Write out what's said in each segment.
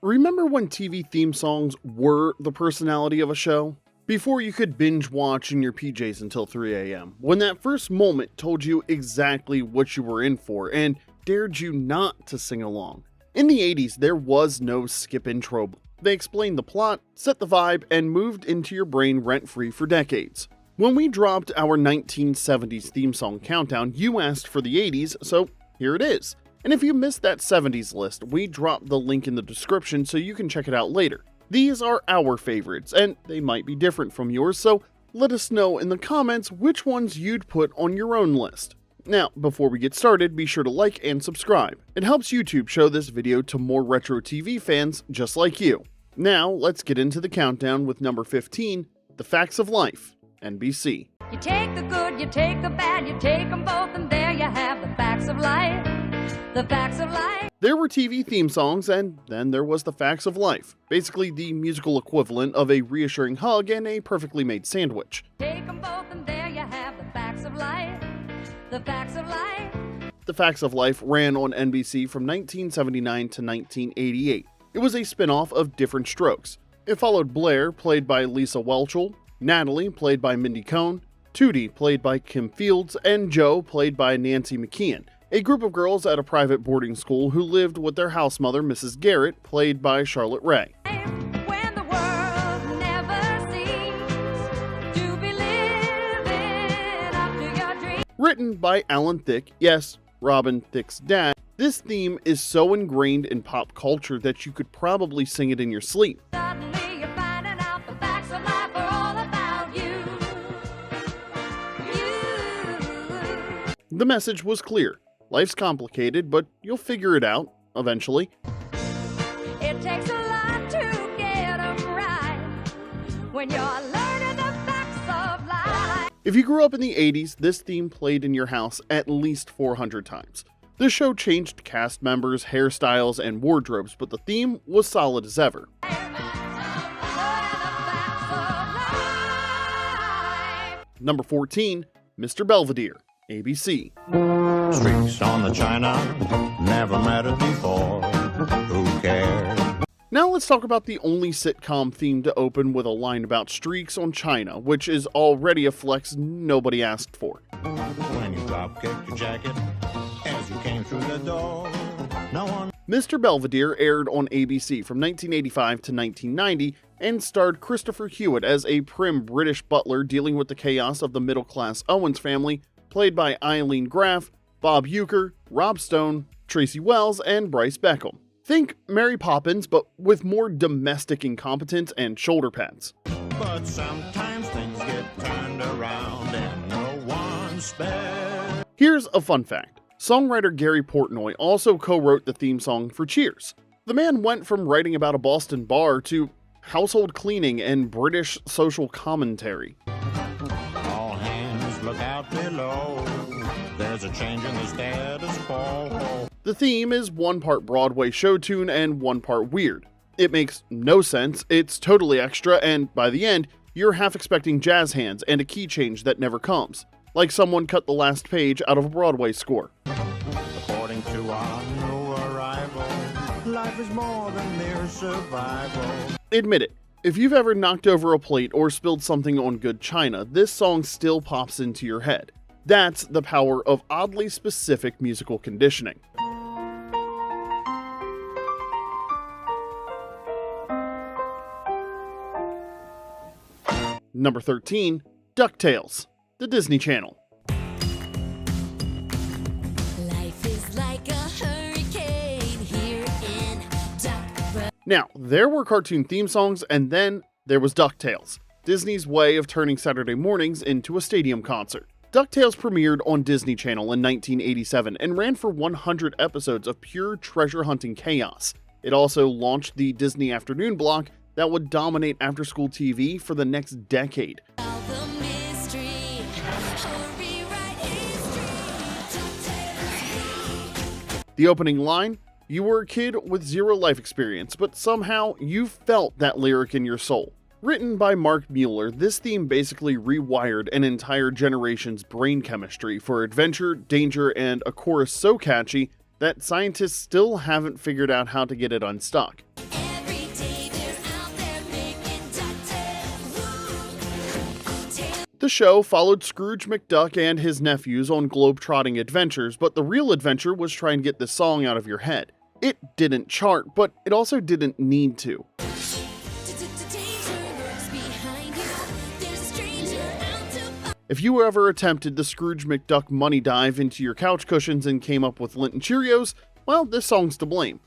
Remember when TV theme songs were the personality of a show? Before you could binge watch in your PJs until 3 a.m. When that first moment told you exactly what you were in for and dared you not to sing along. In the 80s, there was no skip intro. They explained the plot, set the vibe, and moved into your brain rent-free for decades. When we dropped our 1970s theme song countdown, you asked for the 80s, so here it is. And if you missed that 70s list, we dropped the link in the description so you can check it out later. These are our favorites, and they might be different from yours, so let us know in the comments which ones you'd put on your own list. Now, before we get started, be sure to like and subscribe. It helps YouTube show this video to more retro TV fans just like you. Now, let's get into the countdown with number 15, The Facts of Life, NBC. You take the good, you take the bad, you take them both, and there you have the facts of life. The facts of life. There were TV theme songs, and then there was The Facts of Life, basically the musical equivalent of a reassuring hug and a perfectly made sandwich. Take them both, and there you have the facts of life. The facts of life. The Facts of Life ran on NBC from 1979 to 1988. It was a spin-off of Different Strokes. It followed Blair, played by Lisa Whelchel, Natalie, played by Mindy Cohn, Tootie, played by Kim Fields, and Joe, played by Nancy McKeon, a group of girls at a private boarding school who lived with their house mother, Mrs. Garrett, played by Charlotte Rae. When the world never seems to be living up to your dreams. Written by Alan Thicke, yes, Robin Thicke's dad, this theme is so ingrained in pop culture that you could probably sing it in your sleep. Suddenly you're finding out the facts of life are all about you. The message was clear. Life's complicated, but you'll figure it out, eventually. It takes a lot to get 'em right when you're learning the facts of life. If you grew up in the 80s, this theme played in your house at least 400 times. The show changed cast members, hairstyles, and wardrobes, but the theme was solid as ever. Number 14, Mr. Belvedere, ABC. Streaks on the china, never mattered before. Who cares? Now let's talk about the only sitcom theme to open with a line about streaks on china, which is already a flex nobody asked for. When you drop kicked your jacket as you came through the door, no one. Mr. Belvedere aired on ABC from 1985 to 1990 and starred Christopher Hewitt as a prim British butler dealing with the chaos of the middle-class Owens family, played by Eileen Graff, Bob Uecker, Rob Stone, Tracy Wells, and Bryce Beckham. Think Mary Poppins, but with more domestic incompetence and shoulder pads. But sometimes things get turned around and no one's spared. Here's a fun fact. Songwriter Gary Portnoy also co-wrote the theme song for Cheers. The man went from writing about a Boston bar to household cleaning and British social commentary. All hands look out below. There's a change in the status quo. The theme is one part Broadway show tune and one part weird. It makes no sense, it's totally extra, and by the end, you're half expecting jazz hands and a key change that never comes. Like someone cut the last page out of a Broadway score. According to our new arrival, life is more than mere survival. Admit it, if you've ever knocked over a plate or spilled something on good china, this song still pops into your head. That's the power of oddly specific musical conditioning. Number 13, DuckTales, the Disney Channel. Life is like a hurricane here in Duck. Now, there were cartoon theme songs, and then there was DuckTales, Disney's way of turning Saturday mornings into a stadium concert. DuckTales premiered on Disney Channel in 1987 and ran for 100 episodes of pure treasure hunting chaos. It also launched the Disney afternoon block that would dominate after-school TV for the next decade. The opening line, "You were a kid with zero life experience, but somehow you felt that lyric in your soul." Written by Mark Mueller, this theme basically rewired an entire generation's brain chemistry for adventure, danger, and a chorus so catchy that scientists still haven't figured out how to get it unstuck. The show followed Scrooge McDuck and his nephews on globe-trotting adventures, but the real adventure was trying to get this song out of your head. It didn't chart, but it also didn't need to. If you ever attempted the Scrooge McDuck money dive into your couch cushions and came up with Lindt and Cheerios, well, this song's to blame.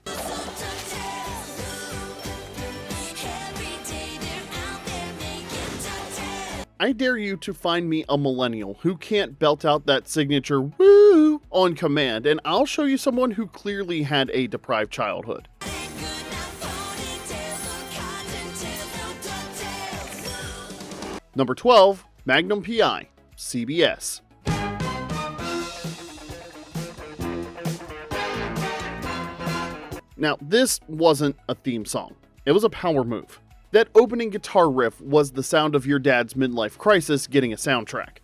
I dare you to find me a millennial who can't belt out that signature woo on command, and I'll show you someone who clearly had a deprived childhood. Number 12, Magnum P.I, CBS. Now, this wasn't a theme song. It was a power move. That opening guitar riff was the sound of your dad's midlife crisis getting a soundtrack.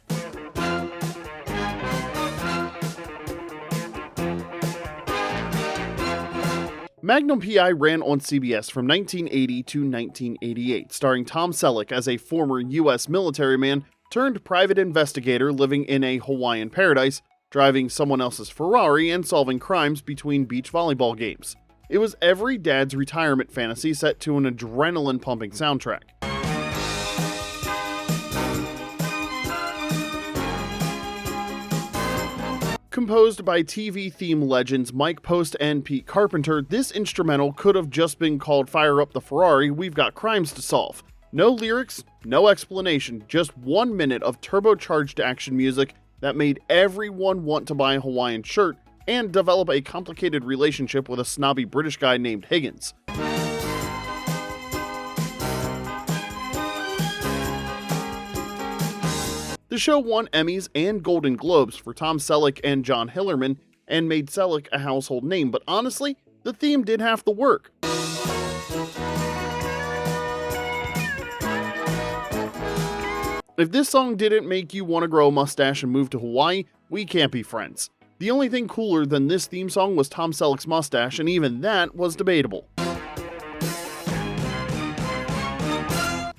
Magnum P.I. ran on CBS from 1980 to 1988, starring Tom Selleck as a former U.S. military man turned private investigator living in a Hawaiian paradise, driving someone else's Ferrari and solving crimes between beach volleyball games. It was every dad's retirement fantasy set to an adrenaline-pumping soundtrack. Composed by TV theme legends Mike Post and Pete Carpenter, this instrumental could have just been called "Fire Up the Ferrari, We've Got Crimes to Solve." No lyrics, no explanation, just 1 minute of turbocharged action music that made everyone want to buy a Hawaiian shirt and develop a complicated relationship with a snobby British guy named Higgins. The show won Emmys and Golden Globes for Tom Selleck and John Hillerman and made Selleck a household name, but honestly, the theme did half the work. If this song didn't make you want to grow a mustache and move to Hawaii, we can't be friends. The only thing cooler than this theme song was Tom Selleck's mustache, and even that was debatable.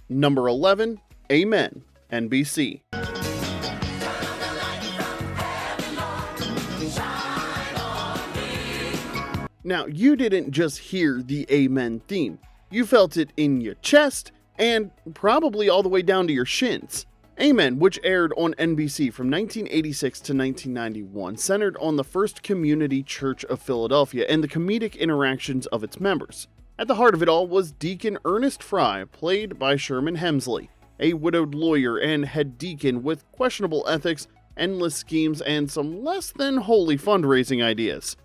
Number 11, Amen, NBC. Now, you didn't just hear the Amen theme. You felt it in your chest, and probably all the way down to your shins. Amen, which aired on NBC from 1986 to 1991, centered on the First Community Church of Philadelphia and the comedic interactions of its members. At the heart of it all was Deacon Ernest Fry, played by Sherman Hemsley, a widowed lawyer and head deacon with questionable ethics, endless schemes, and some less than holy fundraising ideas.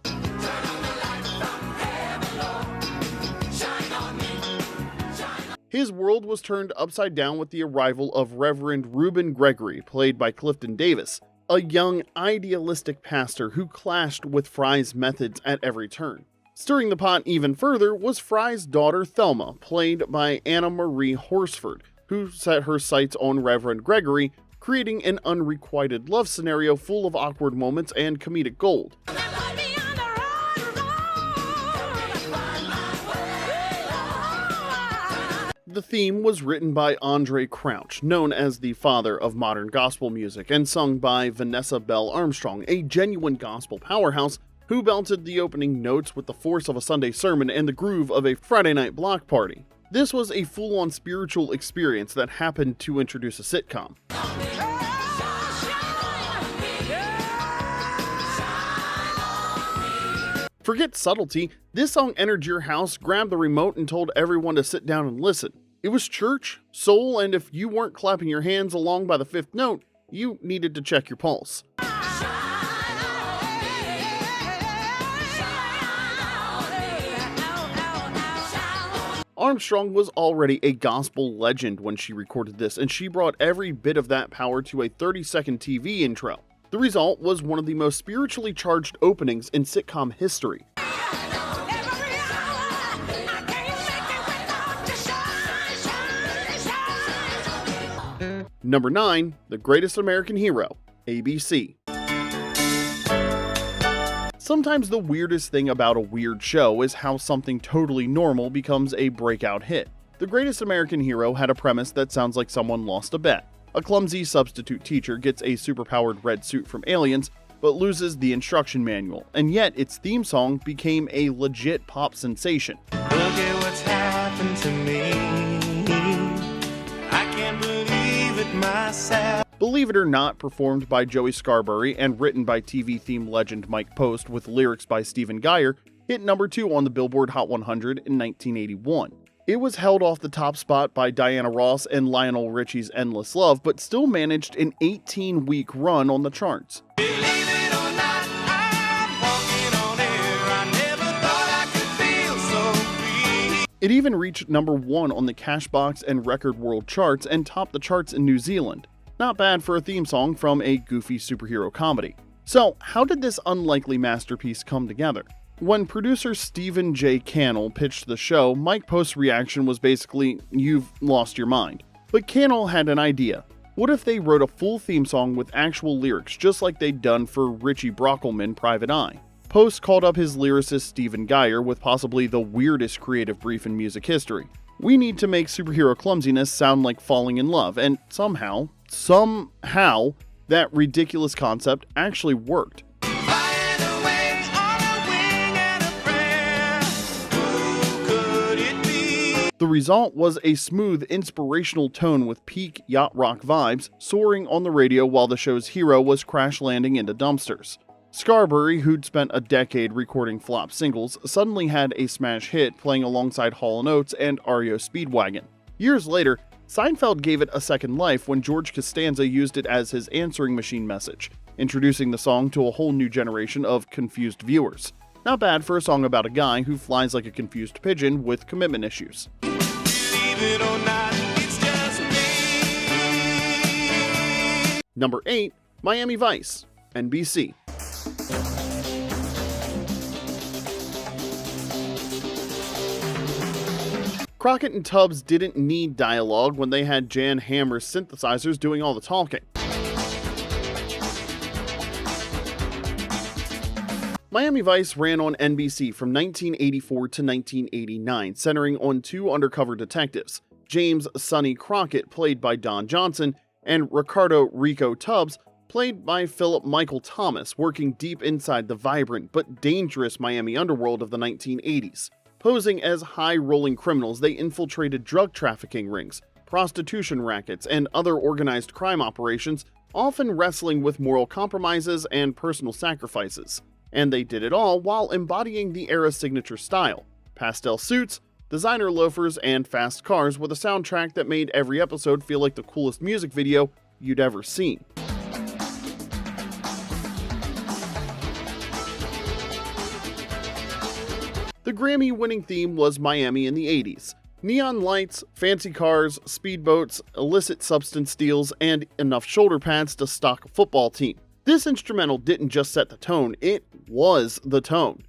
His world was turned upside down with the arrival of Reverend Reuben Gregory, played by Clifton Davis, a young, idealistic pastor who clashed with Fry's methods at every turn. Stirring the pot even further was Fry's daughter Thelma, played by Anna Marie Horsford, who set her sights on Reverend Gregory, creating an unrequited love scenario full of awkward moments and comedic gold. The theme was written by Andre Crouch, known as the father of modern gospel music, and sung by Vanessa Bell Armstrong, a genuine gospel powerhouse who belted the opening notes with the force of a Sunday sermon and the groove of a Friday night block party. This was a full-on spiritual experience that happened to introduce a sitcom. Forget subtlety, this song entered your house, grabbed the remote, and told everyone to sit down and listen. It was church, soul, and if you weren't clapping your hands along by the fifth note, you needed to check your pulse. Armstrong was already a gospel legend when she recorded this, and she brought every bit of that power to a 30-second TV intro. The result was one of the most spiritually charged openings in sitcom history. Number 9, The Greatest American Hero, ABC. Sometimes the weirdest thing about a weird show is how something totally normal becomes a breakout hit. The Greatest American Hero had a premise that sounds like someone lost a bet. A clumsy substitute teacher gets a superpowered red suit from aliens, but loses the instruction manual, and yet its theme song became a legit pop sensation. Look at what's happened to me. I can't believe it myself. Believe It or Not, performed by Joey Scarberry and written by TV theme legend Mike Post with lyrics by Stephen Geyer, hit number 2 on the Billboard Hot 100 in 1981. It was held off the top spot by Diana Ross and Lionel Richie's Endless Love, but still managed an 18-week run on the charts. It even reached number 1 on the Cashbox and Record World charts and topped the charts in New Zealand. Not bad for a theme song from a goofy superhero comedy. So, how did this unlikely masterpiece come together? When producer Stephen J. Cannell pitched the show, Mike Post's reaction was basically, "You've lost your mind." But Cannell had an idea. What if they wrote a full theme song with actual lyrics, just like they'd done for Richie Brockelman Private Eye? Post called up his lyricist Stephen Geyer with possibly the weirdest creative brief in music history. We need to make superhero clumsiness sound like falling in love, and somehow, that ridiculous concept actually worked. The result was a smooth, inspirational tone with peak yacht rock vibes soaring on the radio while the show's hero was crash landing into dumpsters. Scarberry, who'd spent a decade recording flop singles, suddenly had a smash hit playing alongside Hall & Oates and REO Speedwagon. Years later, Seinfeld gave it a second life when George Costanza used it as his answering machine message, introducing the song to a whole new generation of confused viewers. Not bad for a song about a guy who flies like a confused pigeon with commitment issues. Number 8, Miami Vice, NBC. Crockett and Tubbs didn't need dialogue when they had Jan Hammer's synthesizers doing all the talking. Miami Vice ran on NBC from 1984 to 1989, centering on 2 undercover detectives, James Sonny Crockett, played by Don Johnson, and Ricardo Rico Tubbs, played by Philip Michael Thomas, working deep inside the vibrant but dangerous Miami underworld of the 1980s. Posing as high-rolling criminals, they infiltrated drug trafficking rings, prostitution rackets, and other organized crime operations, often wrestling with moral compromises and personal sacrifices. And they did it all while embodying the era's signature style: pastel suits, designer loafers, and fast cars, with a soundtrack that made every episode feel like the coolest music video you'd ever seen. The Grammy-winning theme was Miami in the 80s. Neon lights, fancy cars, speedboats, illicit substance deals, and enough shoulder pads to stock a football team. This instrumental didn't just set the tone, it was the tone.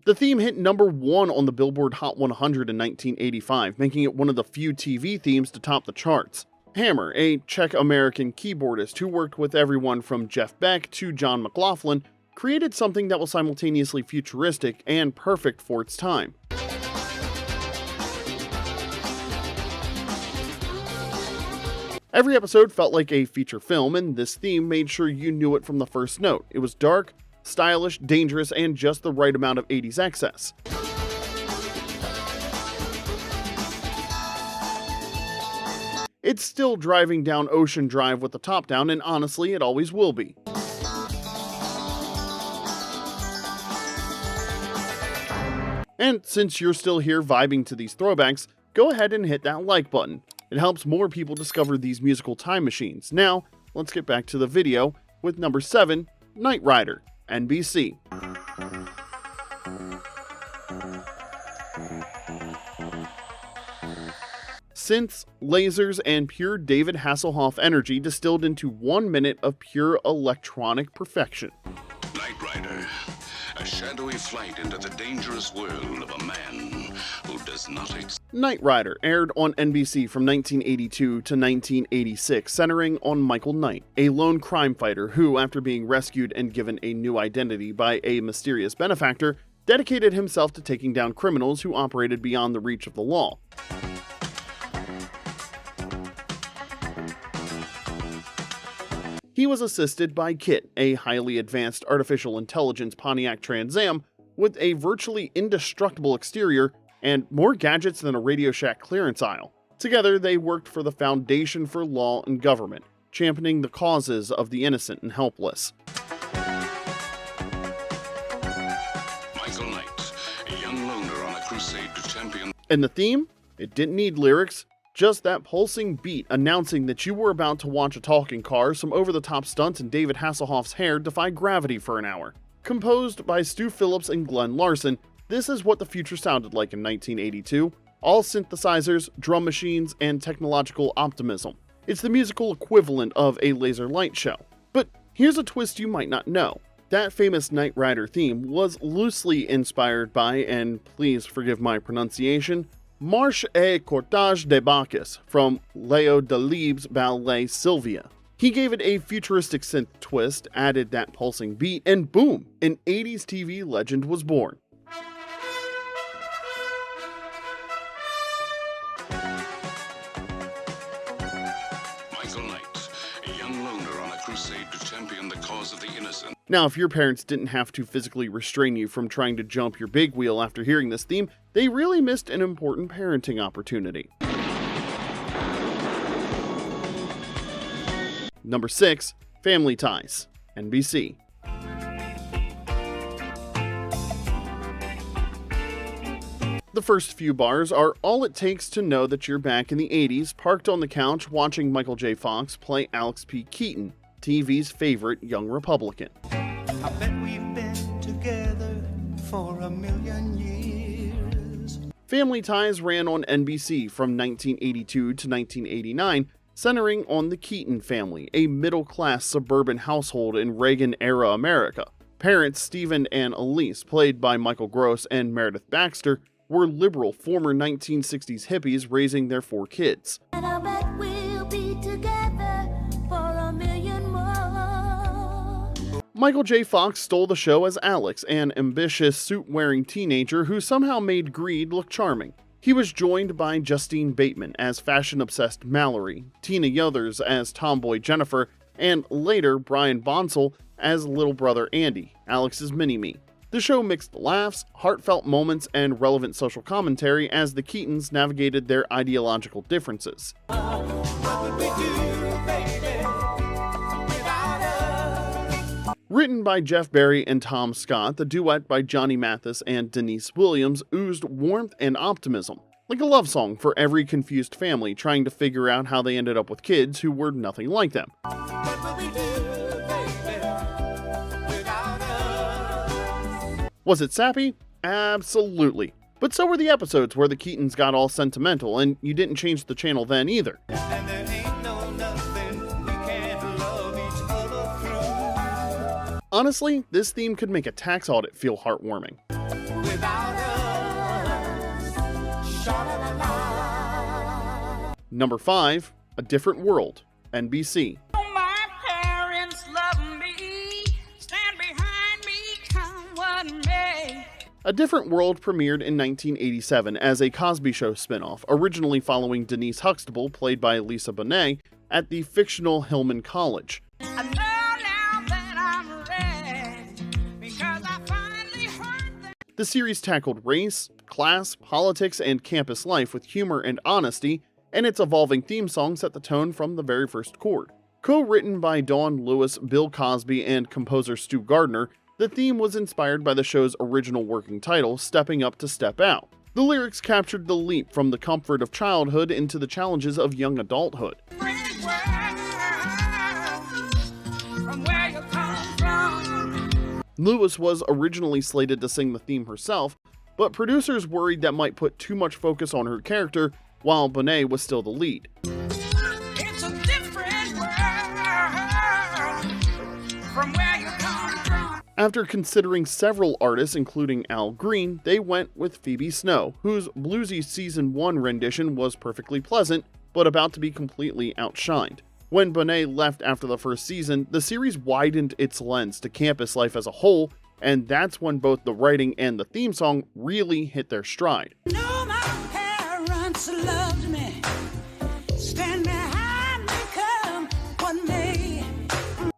The theme hit number 1 on the Billboard Hot 100 in 1985, making it one of the few TV themes to top the charts. Hammer, a Czech-American keyboardist who worked with everyone from Jeff Beck to John McLaughlin, created something that was simultaneously futuristic and perfect for its time. Every episode felt like a feature film, and this theme made sure you knew it from the first note. It was dark, stylish, dangerous, and just the right amount of 80s excess. It's still driving down Ocean Drive with the top down, and honestly, it always will be. And since you're still here vibing to these throwbacks, go ahead and hit that like button. It helps more people discover these musical time machines. Now, let's get back to the video with number 7, Knight Rider, NBC. Synths, lasers, and pure David Hasselhoff energy distilled into 1 minute of pure electronic perfection. Knight Rider, a shadowy flight into the dangerous world of a man who does not exist. Knight Rider aired on NBC from 1982 to 1986, centering on Michael Knight, a lone crime fighter who, after being rescued and given a new identity by a mysterious benefactor, dedicated himself to taking down criminals who operated beyond the reach of the law. He was assisted by KITT, a highly advanced artificial intelligence Pontiac Trans Am with a virtually indestructible exterior and more gadgets than a Radio Shack clearance aisle. Together, they worked for the Foundation for Law and Government, championing the causes of the innocent and helpless. Michael Knight, a young loner on a crusade to champion. And the theme? It didn't need lyrics, just that pulsing beat announcing that you were about to watch a talking car, some over-the-top stunts, and David Hasselhoff's hair defy gravity for an hour. Composed by Stu Phillips and Glenn Larson, this is what the future sounded like in 1982. All synthesizers, drum machines, and technological optimism. It's the musical equivalent of a laser light show. But here's a twist you might not know. That famous Knight Rider theme was loosely inspired by, and please forgive my pronunciation, Marche et Cortège de Bacchus from Leo Delibes' ballet Sylvia. He gave it a futuristic synth twist, added that pulsing beat, and boom, an 80s TV legend was born. Michael Knight, a young loner on a crusade to champion the cause of the innocent. Now, if your parents didn't have to physically restrain you from trying to jump your big wheel after hearing this theme, they really missed an important parenting opportunity. Number 6, Family Ties, NBC. The first few bars are all it takes to know that you're back in the 80s, parked on the couch watching Michael J. Fox play Alex P. Keaton, TV's favorite young Republican. I bet we've been together for a million years. Family Ties ran on NBC from 1982 to 1989, centering on the Keaton family, a middle-class suburban household in Reagan-era America. Parents Stephen and Elise, played by Michael Gross and Meredith Baxter, were liberal former 1960s hippies raising their 4 kids. And I bet we'll be together for a million more. Michael J. Fox stole the show as Alex, an ambitious, suit-wearing teenager who somehow made greed look charming. He was joined by Justine Bateman as fashion-obsessed Mallory, Tina Yothers as tomboy Jennifer, and later Brian Bonsall as little brother Andy, Alex's mini-me. The show mixed laughs, heartfelt moments, and relevant social commentary as the Keatons navigated their ideological differences. What would we do, baby, without us? Written by Jeff Barry and Tom Scott, the duet by Johnny Mathis and Denise Williams oozed warmth and optimism, like a love song for every confused family trying to figure out how they ended up with kids who were nothing like them. What would we do, baby, without us? Was it sappy? Absolutely. But so were the episodes where the Keatons got all sentimental, and you didn't change the channel then either. And there ain't no nothing we can't love each other through. Honestly, this theme could make a tax audit feel heartwarming. Without us, sha-la-la-la. Number 5, A Different World, NBC. My parents love me, stand behind me, come what may. A Different World premiered in 1987 as a Cosby Show spinoff, originally following Denise Huxtable, played by Lisa Bonet, at the fictional Hillman College. I know now that I'm ready, because I finally heard that. The series tackled race, class, politics, and campus life with humor and honesty, and its evolving theme song set the tone from the very first chord. Co-written by Dawn Lewis, Bill Cosby, and composer Stu Gardner, the theme was inspired by the show's original working title, Stepping Up to Step Out. The lyrics captured the leap from the comfort of childhood into the challenges of young adulthood. Pretty world, from where you come from. Lewis was originally slated to sing the theme herself, but producers worried that might put too much focus on her character, while Bonet was still the lead. It's a different world from where you come from. After considering several artists, including Al Green, they went with Phoebe Snow, whose bluesy Season 1 rendition was perfectly pleasant, but about to be completely outshined. When Bonet left after the first season, the series widened its lens to campus life as a whole, and that's when both the writing and the theme song really hit their stride. No, my parents loved me. Stand behind me, come what may.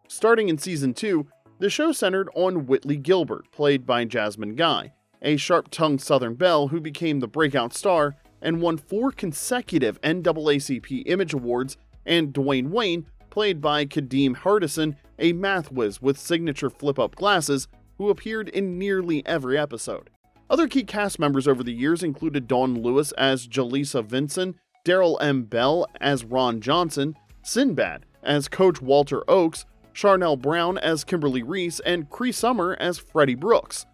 Starting in season 2, the show centered on Whitley Gilbert, played by Jasmine Guy, a sharp-tongued Southern belle who became the breakout star and won 4 consecutive NAACP Image Awards, and Dwayne Wayne, played by Kadeem Hardison, a math whiz with signature flip-up glasses, who appeared in nearly every episode. Other key cast members over the years included Dawn Lewis as Jaleesa Vinson, Daryl M. Bell as Ron Johnson, Sinbad as Coach Walter Oakes, Charnel Brown as Kimberly Reese, and Cree Summer as Freddie Brooks.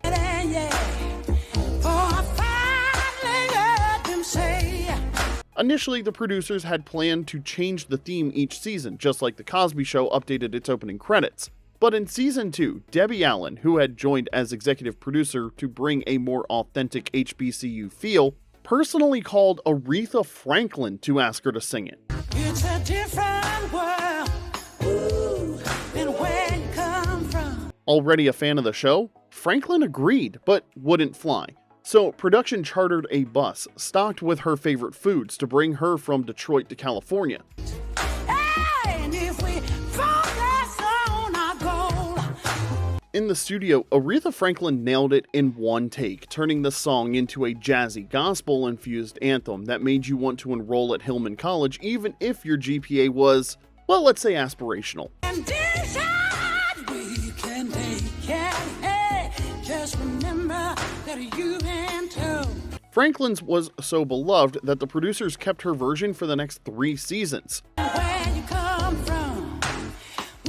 Initially, the producers had planned to change the theme each season, just like The Cosby Show updated its opening credits. But in season 2, Debbie Allen, who had joined as executive producer to bring a more authentic HBCU feel, personally called Aretha Franklin to ask her to sing it. It's a different world. Ooh, than where you come from. Already a fan of the show, Franklin agreed, but wouldn't fly. So production chartered a bus stocked with her favorite foods to bring her from Detroit to California. And if we focus on our goal. In the studio, Aretha Franklin nailed it in one take, turning the song into a jazzy, gospel-infused anthem that made you want to enroll at Hillman College even if your GPA was, well, let's say aspirational. And decide we can take care. Hey, just remember that you and too. Franklin's was so beloved that the producers kept her version for the next 3 seasons. Where you come from.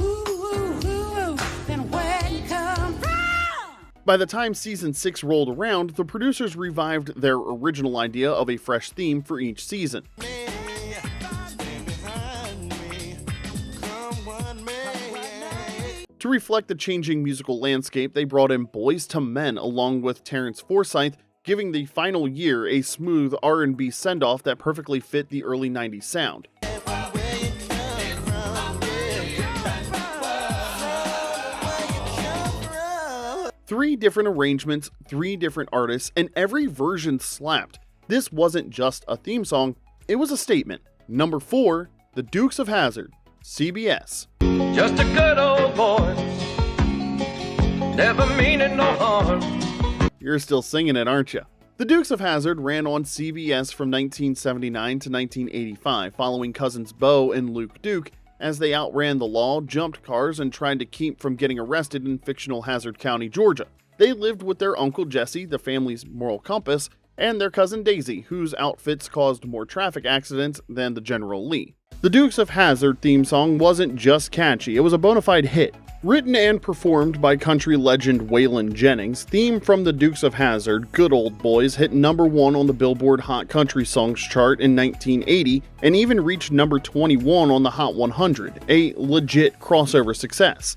Ooh, then where you come from. By the time season 6 rolled around, the producers revived their original idea of a fresh theme for each season. To reflect the changing musical landscape, they brought in Boys to Men along with Terrence Forsyth, giving the final year a smooth R&B send-off that perfectly fit the early 90s sound. Three different arrangements, 3 different artists, and every version slapped. This wasn't just a theme song, it was a statement. Number 4, The Dukes of Hazzard, CBS. Just a good old boy, never meaning no harm. You're still singing it, aren't you? The Dukes of Hazzard ran on CBS from 1979 to 1985, following cousins Bo and Luke Duke as they outran the law, jumped cars, and tried to keep from getting arrested in fictional Hazzard County, Georgia. They lived with their Uncle Jesse, the family's moral compass, and their cousin Daisy, whose outfits caused more traffic accidents than the General Lee. The Dukes of Hazzard theme song wasn't just catchy, it was a bona fide hit. Written and performed by country legend Waylon Jennings, theme from the Dukes of Hazzard, Good Old Boys, hit number 1 on the Billboard Hot Country Songs chart in 1980 and even reached number 21 on the Hot 100, a legit crossover success.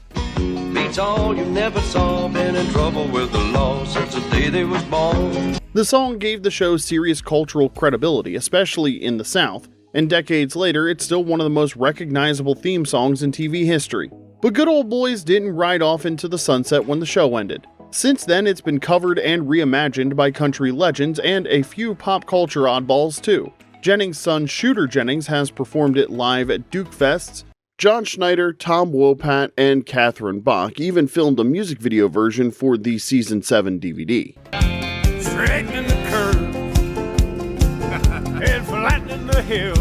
Beats all you never saw, been in trouble with the law since the day they was born. The song gave the show serious cultural credibility, especially in the South, and decades later, it's still one of the most recognizable theme songs in TV history. But Good Old Boys didn't ride off into the sunset when the show ended. Since then, it's been covered and reimagined by country legends and a few pop culture oddballs too. Jennings' son Shooter Jennings has performed it live at Duke Fests. John Schneider, Tom Wopat, and Catherine Bach even filmed a music video version for the Season 7 DVD. Straightening the curve and flattening the hill.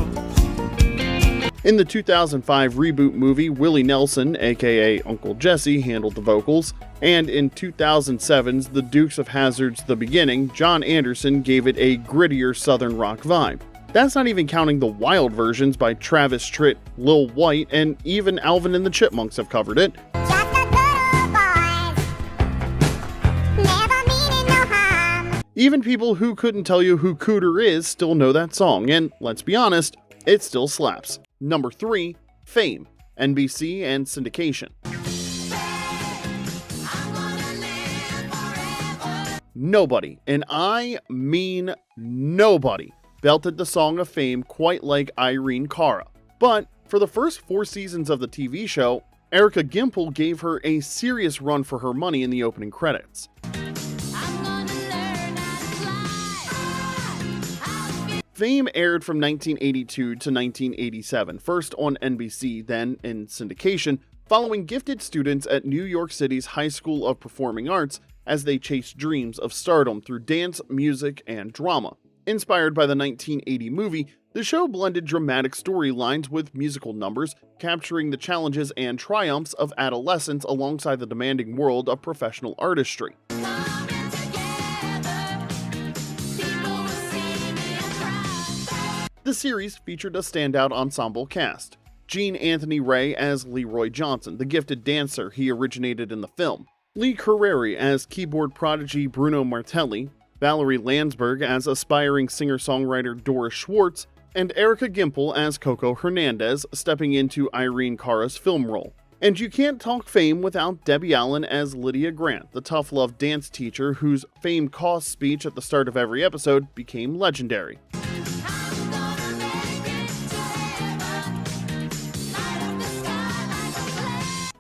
In the 2005 reboot movie, Willie Nelson, aka Uncle Jesse, handled the vocals, and in 2007's The Dukes of Hazzard's The Beginning, John Anderson gave it a grittier southern rock vibe. That's not even counting the wild versions by Travis Tritt, Lil White, and even Alvin and the Chipmunks have covered it. Just a good old boy, never meaning no harm. Even people who couldn't tell you who Cooter is still know that song, and let's be honest, it still slaps. Number 3, Fame, NBC and syndication. Nobody, and I mean nobody, belted the Song of Fame quite like Irene Cara. But for the first 4 seasons of the TV show, Erica Gimple gave her a serious run for her money in the opening credits. Fame aired from 1982 to 1987, first on NBC, then in syndication, following gifted students at New York City's High School of Performing Arts as they chased dreams of stardom through dance, music, and drama. Inspired by the 1980 movie, the show blended dramatic storylines with musical numbers, capturing the challenges and triumphs of adolescence alongside the demanding world of professional artistry. The series featured a standout ensemble cast. Gene Anthony Ray as Leroy Johnson, the gifted dancer he originated in the film. Lee Carreri as keyboard prodigy Bruno Martelli. Valerie Landsberg as aspiring singer-songwriter Doris Schwartz. And Erica Gimple as Coco Hernandez, stepping into Irene Cara's film role. And you can't talk Fame without Debbie Allen as Lydia Grant, the tough-love dance teacher whose Fame cost speech at the start of every episode became legendary.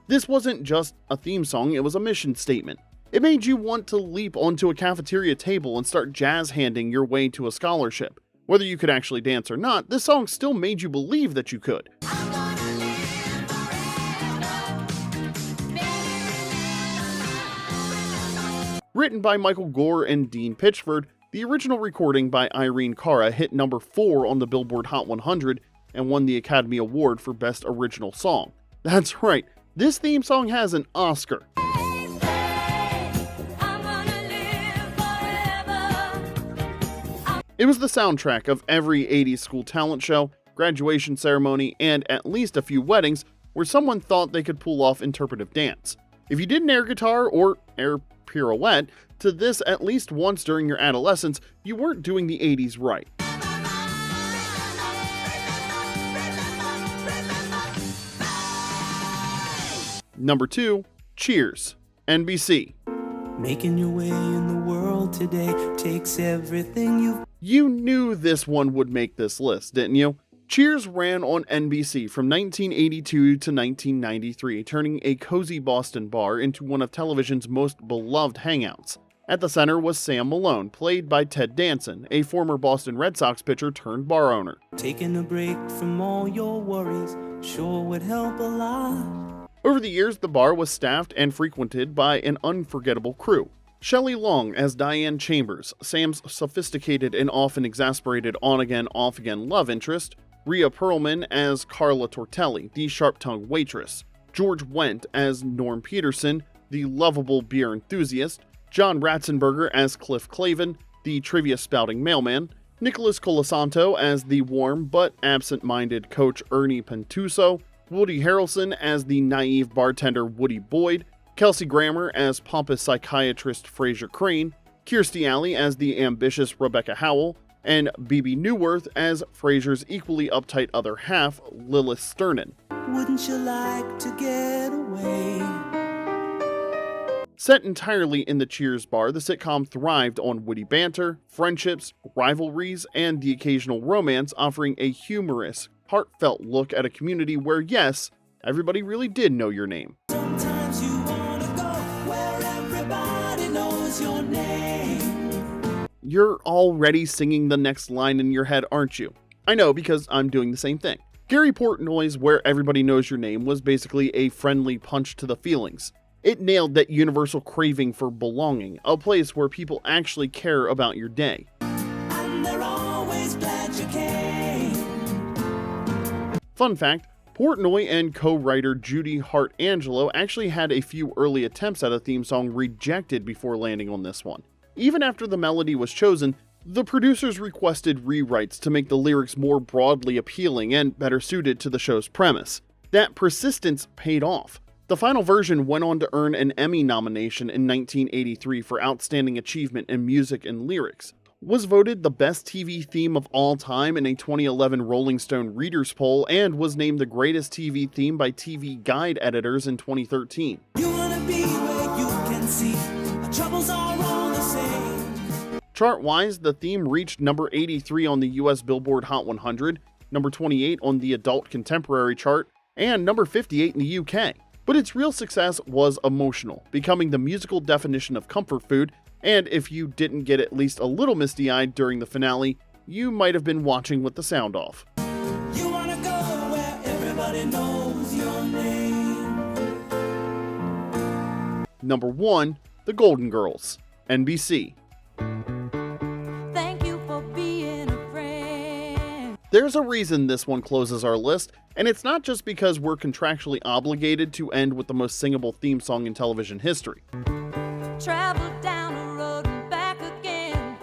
This wasn't just a theme song, it was a mission statement. It made you want to leap onto a cafeteria table and start jazz-handing your way to a scholarship. Whether you could actually dance or not, this song still made you believe that you could. Written by Michael Gore and Dean Pitchford, the original recording by Irene Cara hit number 4 on the Billboard Hot 100 and won the Academy Award for Best Original Song. That's right, this theme song has an Oscar. It was the soundtrack of every 80s school talent show, graduation ceremony, and at least a few weddings where someone thought they could pull off interpretive dance. If you did an air guitar or air pirouette to this at least once during your adolescence, you weren't doing the 80s right. Number 2, Cheers, NBC. Making your way in the world today takes everything you've... You knew this one would make this list, didn't you? Cheers ran on NBC from 1982 to 1993, turning a cozy Boston bar into one of television's most beloved hangouts. At the center was Sam Malone, played by Ted Danson, a former Boston Red Sox pitcher turned bar owner. Taking a break from all your worries sure would help a lot. Over the years, the bar was staffed and frequented by an unforgettable crew. Shelley Long as Diane Chambers, Sam's sophisticated and often exasperated on-again, off-again love interest. Rhea Perlman as Carla Tortelli, the sharp-tongued waitress. George Wendt as Norm Peterson, the lovable beer enthusiast. John Ratzenberger as Cliff Clavin, the trivia-spouting mailman. Nicholas Colasanto as the warm but absent-minded coach Ernie Pentuso. Woody Harrelson as the naive bartender Woody Boyd, Kelsey Grammer as pompous psychiatrist Fraser Crane, Kirstie Alley as the ambitious Rebecca Howell, and Bebe Neuwirth as Fraser's equally uptight other half, Lilith Sternin. Wouldn't you like to get away? Set entirely in the Cheers bar, the sitcom thrived on witty banter, friendships, rivalries, and the occasional romance, offering a humorous, heartfelt look at a community where, yes, everybody really did know your name. Sometimes you wanna go where everybody knows your name. You're already singing the next line in your head, aren't you? I know, because I'm doing the same thing. Gary Portnoy's Where Everybody Knows Your Name was basically a friendly punch to the feelings. It nailed that universal craving for belonging, a place where people actually care about your day. And they're always glad you came. Fun fact, Portnoy and co-writer Judy Hart Angelo actually had a few early attempts at a theme song rejected before landing on this one. Even after the melody was chosen, the producers requested rewrites to make the lyrics more broadly appealing and better suited to the show's premise. That persistence paid off. The final version went on to earn an Emmy nomination in 1983 for Outstanding Achievement in Music and Lyrics, was voted the best TV theme of all time in a 2011 Rolling Stone Readers poll, and was named the greatest TV theme by TV Guide editors in 2013. You wanna be where you can see our troubles are all the same. Chart-wise, the theme reached number 83 on the US Billboard Hot 100, number 28 on the Adult Contemporary chart, and number 58 in the UK. But its real success was emotional, becoming the musical definition of comfort food, and if you didn't get at least a little misty-eyed during the finale, you might have been watching with the sound off. You wanna go where everybody knows your name. Number 1. The Golden Girls, NBC. Thank you for being a friend. There's a reason this one closes our list, and it's not just because we're contractually obligated to end with the most singable theme song in television history. Travel down the road and back again.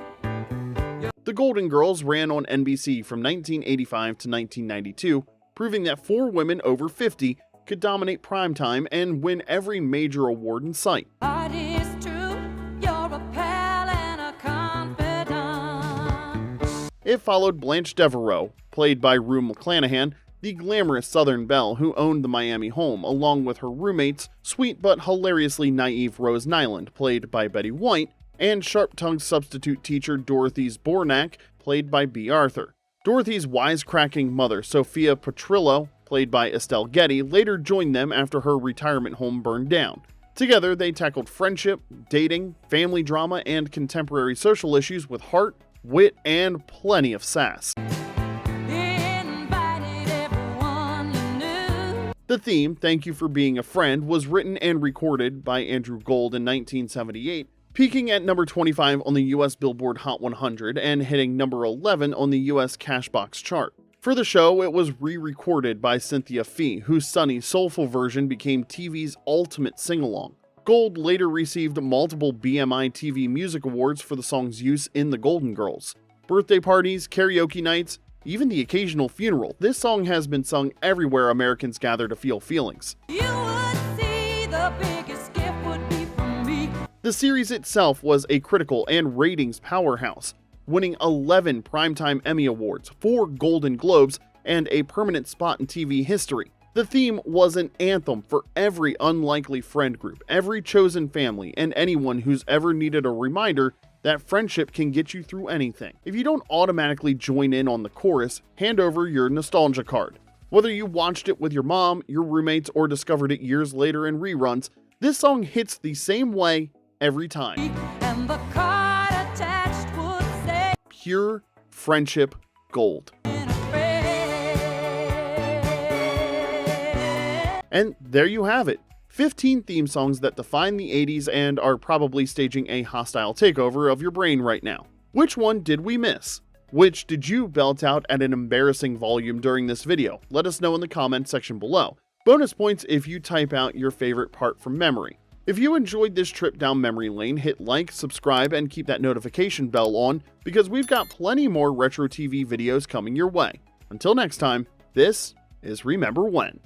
The Golden Girls ran on NBC from 1985 to 1992, proving that 4 women over 50 could dominate primetime and win every major award in sight. It is true, you're a pal and a confidant. It followed Blanche Devereaux, played by Rue McClanahan, the glamorous Southern belle who owned the Miami home, along with her roommates, sweet but hilariously naive Rose Nyland, played by Betty White, and sharp-tongued substitute teacher Dorothy Zbornak, played by B. Arthur. Dorothy's wisecracking mother, Sophia Petrillo, played by Estelle Getty, later joined them after her retirement home burned down. Together, they tackled friendship, dating, family drama, and contemporary social issues with heart, wit, and plenty of sass. Invited everyone you knew. The theme, Thank You for Being a Friend, was written and recorded by Andrew Gold in 1978, peaking at number 25 on the US Billboard Hot 100 and hitting number 11 on the US Cashbox chart. For the show, it was re-recorded by Cynthia Fee, whose sunny, soulful version became TV's ultimate sing-along. Gold later received multiple BMI TV Music Awards for the song's use in The Golden Girls. Birthday parties, karaoke nights, even the occasional funeral, this song has been sung everywhere Americans gather to feel feelings. You would see the biggest gift would be from me. The series itself was a critical and ratings powerhouse, winning 11 Primetime Emmy Awards, 4 Golden Globes, and a permanent spot in TV history. The theme was an anthem for every unlikely friend group, every chosen family, and anyone who's ever needed a reminder that friendship can get you through anything. If you don't automatically join in on the chorus, hand over your nostalgia card. Whether you watched it with your mom, your roommates, or discovered it years later in reruns, this song hits the same way every time. And the card attached would say, Pure friendship gold. "Been a friend." And there you have it. 15 theme songs that define the 80s and are probably staging a hostile takeover of your brain right now. Which one did we miss? Which did you belt out at an embarrassing volume during this video? Let us know in the comments section below. Bonus points if you type out your favorite part from memory. If you enjoyed this trip down memory lane, hit like, subscribe, and keep that notification bell on because we've got plenty more retro TV videos coming your way. Until next time, this is Remember When.